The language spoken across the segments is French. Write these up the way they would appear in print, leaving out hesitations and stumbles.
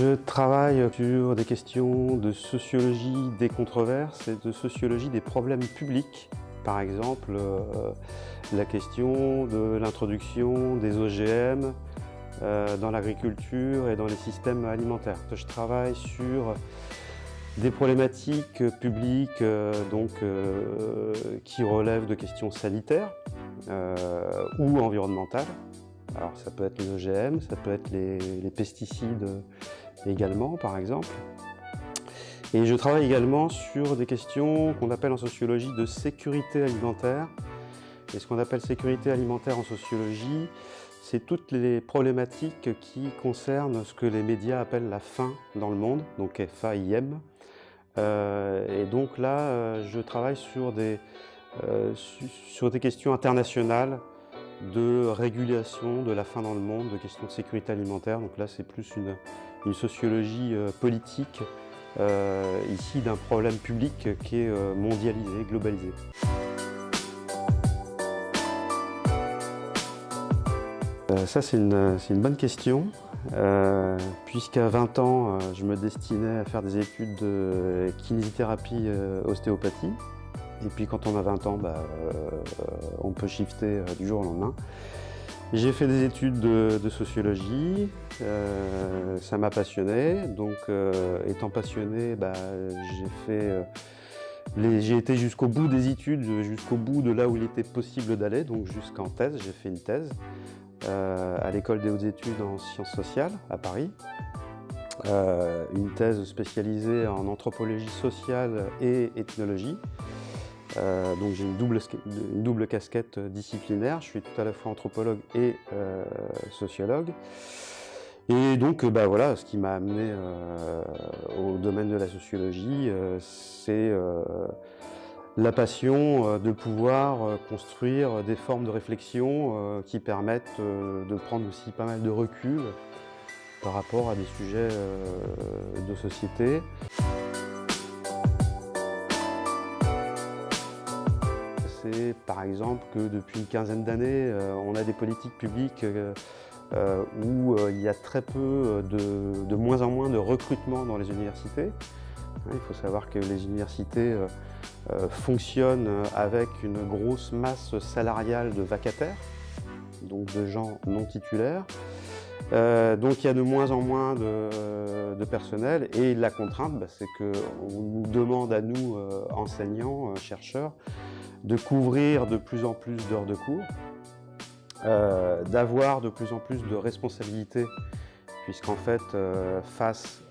Je travaille sur des questions de sociologie des controverses et de sociologie des problèmes publics. Par exemple, la question de l'introduction des OGM dans l'agriculture et dans les systèmes alimentaires. Je travaille sur des problématiques publiques qui relèvent de questions sanitaires ou environnementales. Alors ça peut être les OGM, ça peut être les pesticides également par exemple. Et je travaille également sur des questions qu'on appelle en sociologie de sécurité alimentaire. Et ce qu'on appelle sécurité alimentaire en sociologie, c'est toutes les problématiques qui concernent ce que les médias appellent la faim dans le monde, donc FAIM. Et donc là, je travaille sur des questions internationales de régulation de la faim dans le monde, de questions de sécurité alimentaire. Donc là, c'est plus une sociologie politique, ici d'un problème public qui est mondialisé, globalisé. Ça, c'est une bonne question, puisqu'à 20 ans, je me destinais à faire des études de kinésithérapie ostéopathie. Et puis quand on a 20 ans, on peut shifter du jour au lendemain. J'ai fait des études de sociologie, ça m'a passionné. Donc étant passionné, j'ai été jusqu'au bout des études, jusqu'au bout de là où il était possible d'aller, donc jusqu'en thèse. J'ai fait une thèse à l'école des hautes études en sciences sociales à Paris. Une thèse spécialisée en anthropologie sociale et ethnologie. Donc j'ai une double casquette disciplinaire, je suis tout à la fois anthropologue et sociologue. Et donc voilà, ce qui m'a amené au domaine de la sociologie, c'est la passion de pouvoir construire des formes de réflexion qui permettent de prendre aussi pas mal de recul par rapport à des sujets de société. C'est par exemple que depuis une quinzaine d'années, on a des politiques publiques où il y a très peu, de moins en moins de recrutement dans les universités. Il faut savoir que les universités fonctionnent avec une grosse masse salariale de vacataires, donc de gens non titulaires. Donc il y a de moins en moins de personnel et la contrainte, c'est qu'on nous demande à nous, enseignants, chercheurs, de couvrir de plus en plus d'heures de cours, d'avoir de plus en plus de responsabilités, puisqu'en fait, face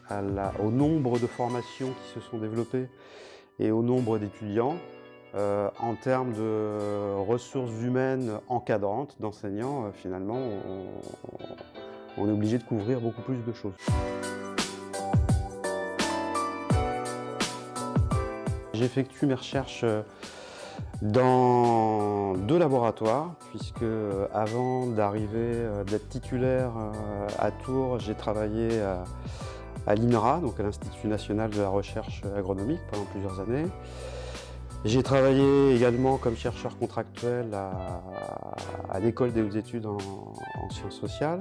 au nombre de formations qui se sont développées et au nombre d'étudiants, en termes de ressources humaines encadrantes, d'enseignants, finalement, on est obligé de couvrir beaucoup plus de choses. J'effectue mes recherches dans 2 laboratoires, puisque avant d'être titulaire à Tours, j'ai travaillé à l'INRA, donc à l'Institut National de la Recherche Agronomique, pendant plusieurs années. J'ai travaillé également comme chercheur contractuel à l'École des hautes études en sciences sociales.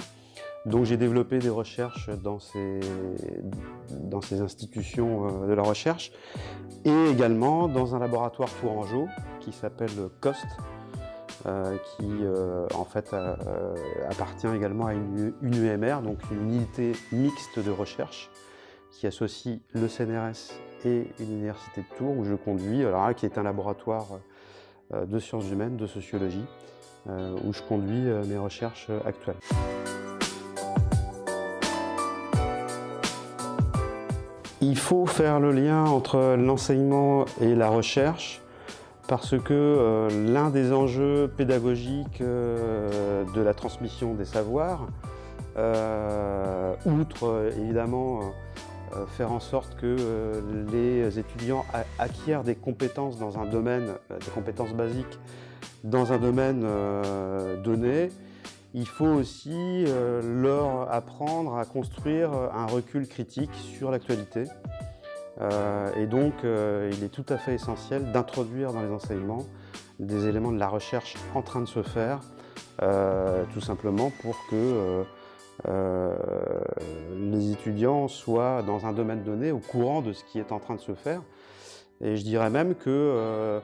Donc j'ai développé des recherches dans ces institutions de la recherche et également dans un laboratoire tourangeau qui s'appelle COST, qui en fait appartient également à une UMR, donc une unité mixte de recherche qui associe le CNRS et l'Université de Tours où je conduis, alors là, qui est un laboratoire de sciences humaines, de sociologie, où je conduis mes recherches actuelles. Il faut faire le lien entre l'enseignement et la recherche parce que l'un des enjeux pédagogiques de la transmission des savoirs, outre évidemment faire en sorte que les étudiants acquièrent des compétences dans un domaine, des compétences basiques dans un domaine donné, il faut aussi leur apprendre à construire un recul critique sur l'actualité. Et donc, il est tout à fait essentiel d'introduire dans les enseignements des éléments de la recherche en train de se faire, tout simplement pour que les étudiants soient dans un domaine donné au courant de ce qui est en train de se faire. Et je dirais même que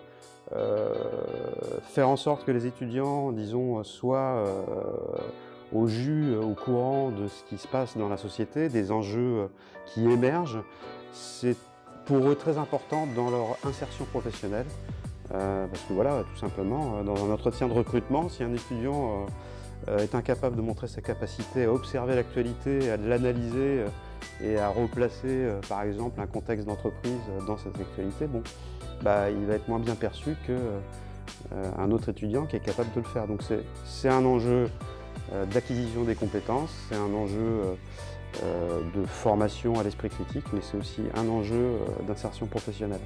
faire en sorte que les étudiants, disons, soient au jus, au courant de ce qui se passe dans la société, des enjeux qui émergent, c'est pour eux très important dans leur insertion professionnelle. Parce que voilà, tout simplement, dans un entretien de recrutement, si un étudiant est incapable de montrer sa capacité à observer l'actualité, à l'analyser et à replacer, par exemple, un contexte d'entreprise dans cette actualité, bon, bah, il va être moins bien perçu qu'un autre étudiant qui est capable de le faire. Donc c'est un enjeu d'acquisition des compétences, c'est un enjeu de formation à l'esprit critique, mais c'est aussi un enjeu d'insertion professionnelle.